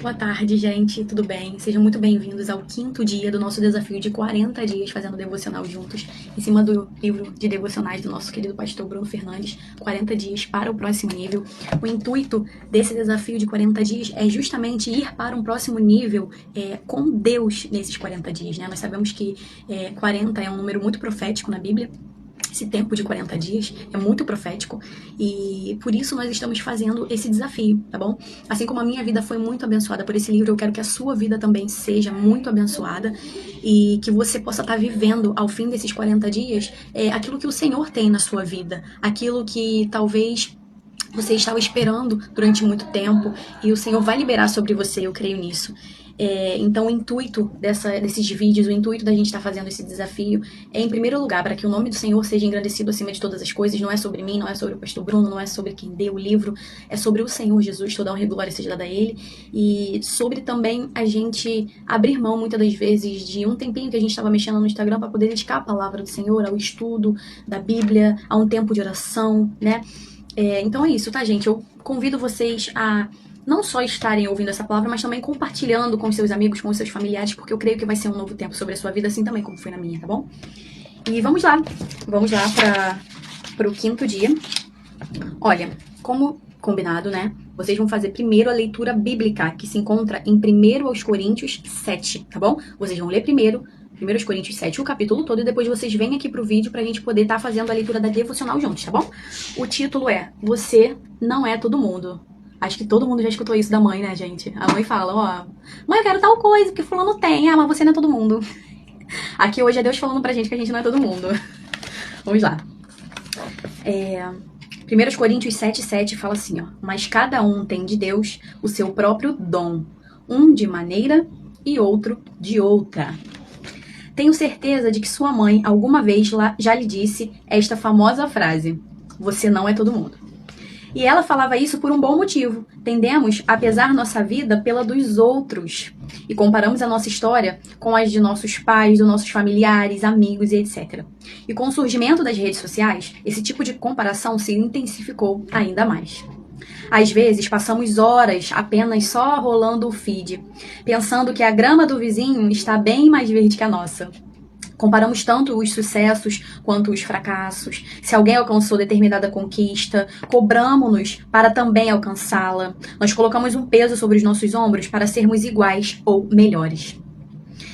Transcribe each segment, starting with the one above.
Boa tarde, gente. Tudo bem? Sejam muito bem-vindos ao quinto dia do nosso desafio de 40 dias fazendo devocional juntos, em cima do livro de devocionais do nosso querido pastor Bruno Fernandes, 40 dias para o próximo nível. O intuito desse desafio de 40 dias é justamente ir para um próximo nível com Deus nesses 40 dias, né? Nós sabemos que 40 é um número muito profético na Bíblia. Esse tempo de 40 dias é muito profético e por isso nós estamos fazendo esse desafio, tá bom? Assim como a minha vida foi muito abençoada por esse livro, eu quero que a sua vida também seja muito abençoada e que você possa estar vivendo ao fim desses 40 dias aquilo que o Senhor tem na sua vida, aquilo que talvez você estava esperando durante muito tempo e o Senhor vai liberar sobre você, eu creio nisso. Então, o intuito desses vídeos, o intuito da gente estar fazendo esse desafio é, em primeiro lugar, para que o nome do Senhor seja engrandecido acima de todas as coisas. Não é sobre mim, não é sobre o pastor Bruno, não é sobre quem deu o livro, é sobre o Senhor Jesus, toda honra e glória seja dada a Ele, e sobre também a gente abrir mão, muitas das vezes, de um tempinho que a gente estava mexendo no Instagram para poder dedicar a palavra do Senhor, ao estudo da Bíblia, a um tempo de oração, né? Então é isso, tá, gente? Eu convido vocês a não só estarem ouvindo essa palavra, mas também compartilhando com seus amigos, com seus familiares, porque eu creio que vai ser um novo tempo sobre a sua vida, assim também como foi na minha, tá bom? E vamos lá para o quinto dia. Olha, como combinado, né? Vocês vão fazer primeiro a leitura bíblica, que se encontra em 1 aos Coríntios 7, tá bom? Vocês vão ler primeiro 1 Coríntios 7, o capítulo todo, e depois vocês vêm aqui pro vídeo pra gente poder estar fazendo a leitura da devocional juntos, tá bom? O título é Você Não É Todo Mundo. Acho que todo mundo já escutou isso da mãe, né, gente? A mãe fala, ó, mãe, eu quero tal coisa, porque fulano tem. Ah, mas você não é todo mundo. Aqui hoje é Deus falando pra gente que a gente não é todo mundo. Vamos lá. 1 Coríntios 7,7 fala assim, ó. Mas cada um tem de Deus o seu próprio dom. Um de maneira e outro de outra. Tenho certeza de que sua mãe alguma vez já lhe disse esta famosa frase. Você não é todo mundo. E ela falava isso por um bom motivo. Tendemos a pesar nossa vida pela dos outros. E comparamos a nossa história com as de nossos pais, dos nossos familiares, amigos e etc. E com o surgimento das redes sociais, esse tipo de comparação se intensificou ainda mais. Às vezes, passamos horas apenas só rolando o feed, pensando que a grama do vizinho está bem mais verde que a nossa. Comparamos tanto os sucessos quanto os fracassos. Se alguém alcançou determinada conquista, cobramos-nos para também alcançá-la. Nós colocamos um peso sobre os nossos ombros para sermos iguais ou melhores.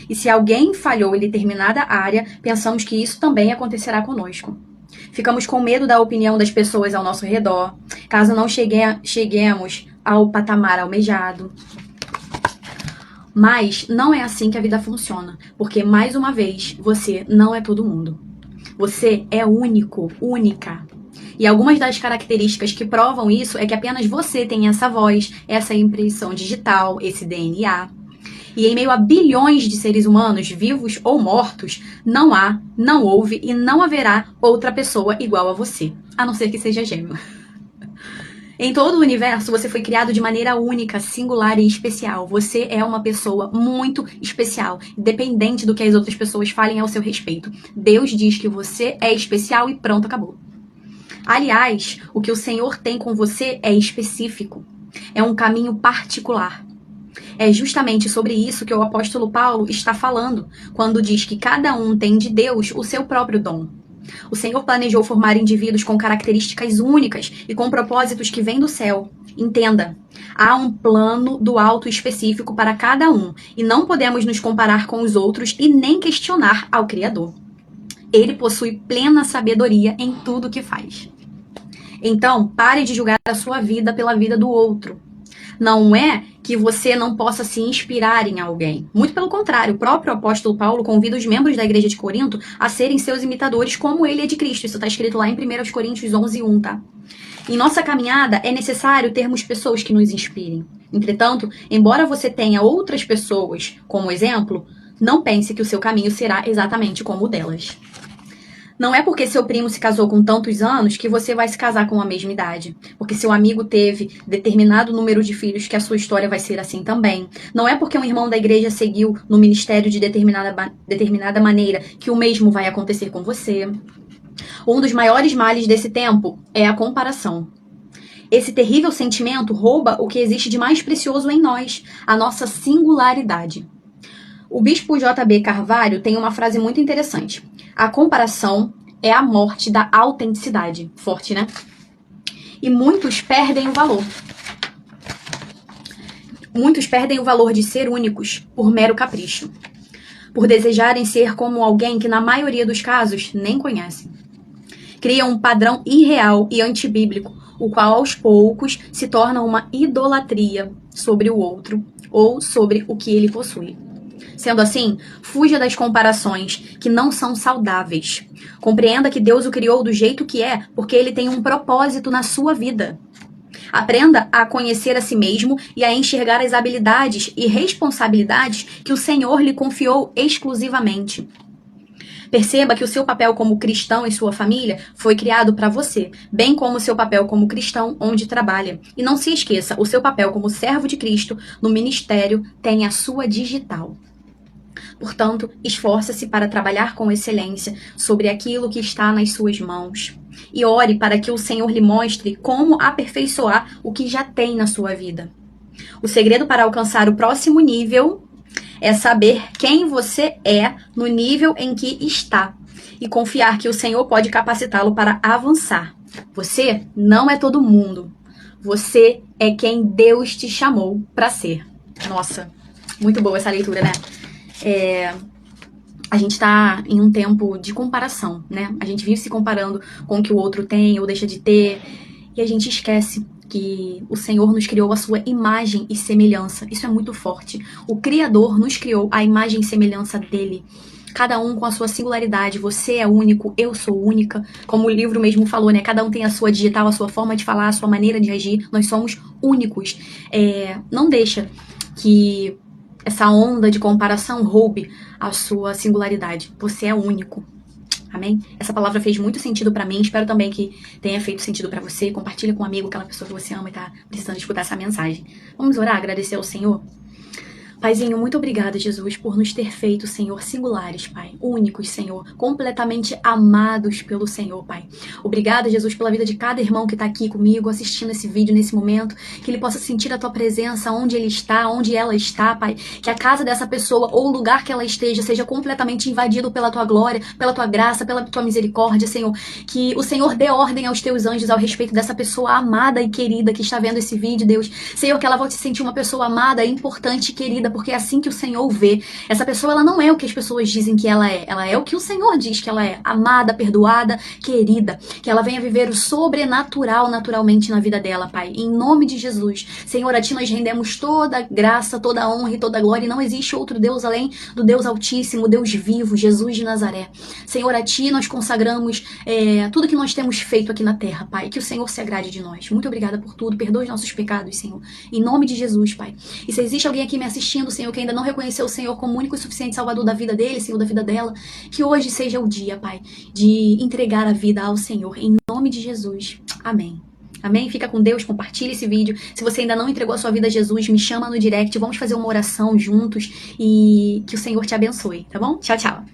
E se alguém falhou em determinada área, pensamos que isso também acontecerá conosco. Ficamos com medo da opinião das pessoas ao nosso redor, caso não cheguemos ao patamar almejado. Mas não é assim que a vida funciona, porque, mais uma vez, você não é todo mundo. Você é único, única. E algumas das características que provam isso é que apenas você tem essa voz, essa impressão digital, esse DNA. E em meio a bilhões de seres humanos, vivos ou mortos, não há, não houve e não haverá outra pessoa igual a você, a não ser que seja gêmeo. Em todo o universo, você foi criado de maneira única, singular e especial. Você é uma pessoa muito especial, independente do que as outras pessoas falem ao seu respeito. Deus diz que você é especial e pronto, acabou. Aliás, o que o Senhor tem com você é específico. É um caminho particular. É justamente sobre isso que o apóstolo Paulo está falando, quando diz que cada um tem de Deus o seu próprio dom. O Senhor planejou formar indivíduos com características únicas e com propósitos que vêm do céu. Entenda, há um plano do alto específico para cada um e não podemos nos comparar com os outros e nem questionar ao Criador. Ele possui plena sabedoria em tudo o que faz. Então, pare de julgar a sua vida pela vida do outro. Não é que você não possa se inspirar em alguém. Muito pelo contrário, o próprio apóstolo Paulo convida os membros da igreja de Corinto a serem seus imitadores como ele é de Cristo. Isso está escrito lá em 1 Coríntios 11:1, tá? Em nossa caminhada, é necessário termos pessoas que nos inspirem. Entretanto, embora você tenha outras pessoas como exemplo, não pense que o seu caminho será exatamente como o delas. Não é porque seu primo se casou com tantos anos que você vai se casar com a mesma idade. Porque seu amigo teve determinado número de filhos que a sua história vai ser assim também. Não é porque um irmão da igreja seguiu no ministério de determinada maneira que o mesmo vai acontecer com você. Um dos maiores males desse tempo é a comparação. Esse terrível sentimento rouba o que existe de mais precioso em nós, a nossa singularidade. O bispo J.B. Carvalho tem uma frase muito interessante. A comparação é a morte da autenticidade. Forte, né? E muitos perdem o valor. Muitos perdem o valor de ser únicos por mero capricho, por desejarem ser como alguém que na maioria dos casos nem conhecem. Criam um padrão irreal e antibíblico, o qual aos poucos se torna uma idolatria sobre o outro ou sobre o que ele possui. Sendo assim, fuja das comparações que não são saudáveis. Compreenda que Deus o criou do jeito que é, porque ele tem um propósito na sua vida. Aprenda a conhecer a si mesmo e a enxergar as habilidades e responsabilidades que o Senhor lhe confiou exclusivamente. Perceba que o seu papel como cristão em sua família foi criado para você, bem como o seu papel como cristão onde trabalha. E não se esqueça, o seu papel como servo de Cristo no ministério tem a sua digital. Portanto, esforce-se para trabalhar com excelência sobre aquilo que está nas suas mãos. E ore para que o Senhor lhe mostre como aperfeiçoar o que já tem na sua vida. O segredo para alcançar o próximo nível é saber quem você é no nível em que está e confiar que o Senhor pode capacitá-lo para avançar. Você não é todo mundo. Você é quem Deus te chamou para ser. Nossa, muito boa essa leitura, né? A gente tá em um tempo de comparação, né? A gente vive se comparando com o que o outro tem ou deixa de ter, e a gente esquece que o Senhor nos criou a sua imagem e semelhança. Isso é muito forte. O Criador nos criou a imagem e semelhança dele. Cada um com a sua singularidade. Você é único, eu sou única. Como o livro mesmo falou, né? Cada um tem a sua digital, a sua forma de falar, a sua maneira de agir. Nós somos únicos. Não deixa que essa onda de comparação roube a sua singularidade. Você é único. Amém? Essa palavra fez muito sentido pra mim. Espero também que tenha feito sentido pra você. Compartilha com um amigo, aquela pessoa que você ama e tá precisando escutar essa mensagem. Vamos orar, agradecer ao Senhor? Paizinho, muito obrigada, Jesus, por nos ter feito, Senhor, singulares, Pai. Únicos, Senhor. Completamente amados pelo Senhor, Pai. Obrigada, Jesus, pela vida de cada irmão que tá aqui comigo, assistindo esse vídeo nesse momento. Que ele possa sentir a Tua presença onde ele está, onde ela está, Pai. Que a casa dessa pessoa ou o lugar que ela esteja seja completamente invadido pela Tua glória, pela Tua graça, pela Tua misericórdia, Senhor. Que o Senhor dê ordem aos Teus anjos ao respeito dessa pessoa amada e querida que está vendo esse vídeo, Deus. Senhor, que ela volte a se sentir uma pessoa amada, importante e querida, porque é assim que o Senhor vê. Essa pessoa, ela não é o que as pessoas dizem que ela é o que o Senhor diz que ela é, amada, perdoada, querida, que ela venha viver o sobrenatural naturalmente na vida dela, Pai, em nome de Jesus. Senhor, a Ti nós rendemos toda graça, toda honra e toda glória, e não existe outro Deus além do Deus Altíssimo, Deus vivo, Jesus de Nazaré. Senhor, a Ti nós consagramos tudo que nós temos feito aqui na terra, Pai, que o Senhor se agrade de nós. Muito obrigada por tudo, perdoe os nossos pecados, Senhor, em nome de Jesus, Pai. E se existe alguém aqui me assistindo, Senhor, que ainda não reconheceu o Senhor como único e suficiente Salvador da vida dele, Senhor, da vida dela, que hoje seja o dia, Pai, de entregar a vida ao Senhor, em nome de Jesus. Amém. Amém? Fica com Deus, compartilha esse vídeo. Se você ainda não entregou a sua vida a Jesus, me chama no direct, vamos fazer uma oração juntos e que o Senhor te abençoe, tá bom? Tchau, tchau.